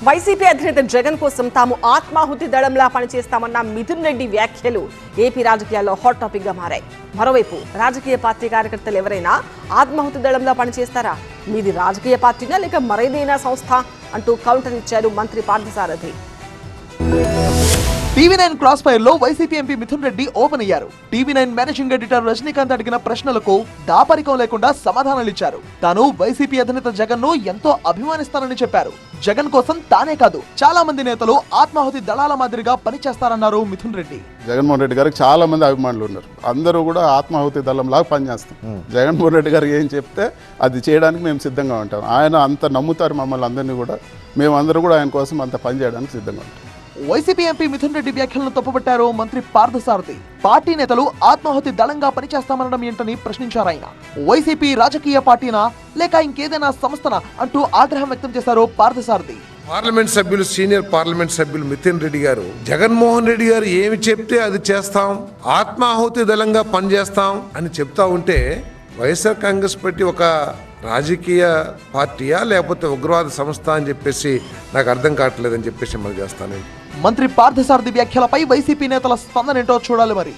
YCP అధినేత జగన్ కోసం తాము ఆత్మాహుతి దళంలా పనిచేస్తామన్న మిథున్ రెడ్డి వ్యాఖ్యలు ఏపీ రాజకీయాల్లో హాట్ టాపిక్ గా మారాయి. మరోవైపు రాజకీయ పార్టీ కార్యకర్తలు ఎవరైనా ఆత్మాహుతి దళంలా పనిచేస్తారా? మీది రాజకీయ పార్టీనా లేక మరేదైనా సంస్థ అంటూ కౌంటర్ ఇచ్చారు మంత్రి పార్థసారథి. టీవీ9 క్రాస్ ఫైర్ లో YCP MP Mithun Reddy open అయ్యారు. టీవీ9 మేనేజింగ్ ఎడిటర్ రజనీకాంత్ అడిగిన ప్రశ్నలకు దాపరికం లేకుండా సమాధానాలిచ్చారు. తాను వైసీపీ అధినేత జగన్ ను ఎంతో అభిమానిస్తానని చెప్పారు. జగన్ కోసం తానే కాదు చాలా మంది నేతలు ఆత్మాహుతి దళాల మాదిరిగా పనిచేస్తారన్నారు మిథున్ రెడ్డి. జగన్మోహన్ రెడ్డి గారికి చాలా మంది అభిమానులు ఉన్నారు. అందరూ కూడా ఆత్మాహుతి దళం లాగా పనిచేస్తాం. జగన్మోహన్ రెడ్డి గారికి ఏం చెప్తే అది చేయడానికి మేము సిద్ధంగా ఉంటాం. ఆయన అంత నమ్ముతారు మమ్మల్ని అందరినీ కూడా. మేమందరూ కూడా ఆయన కోసం అంత పని చేయడానికి సిద్ధంగా ఉంటాం. వైసీపీ ఎంపీ మిథున్ రెడ్డి వ్యాఖ్యలను తప్పుపట్టారు మంత్రి పార్థసారథి. పార్టీ నేతలు ఆత్మాహుతి దళంగా పనిచేస్తామనడం ఏంటని ప్రశ్నించారు ఆయన. వైసీపీ రాజకీయ పార్టీనా లేక ఇంకేదైనా సంస్థనా అంటూ ఆగ్రహం వ్యక్తం చేశారు పార్థసారథి. పార్లమెంట్ సభ్యులు, సీనియర్ పార్లమెంట్ సభ్యులు మిథున్ రెడ్డి గారు జగన్మోహన్ రెడ్డి గారు ఏమి చెప్తే అది చేస్తాం, ఆత్మాహుతి దళంగా పనిచేస్తాం అని చెప్తా ఉంటే వైఎస్ఆర్ కాంగ్రెస్ పార్టీ ఒక రాజకీయ పార్టీయా లేకపోతే ఉగ్రవాద సంస్థ అని చెప్పేసి నాకు అర్థం కావట్లేదని చెప్పేసి మనం చేస్తాను. మంత్రి పార్థసారథి వ్యాఖ్యలపై వైసీపీ నేతల స్పందన ఏంటో చూడాలి మరి.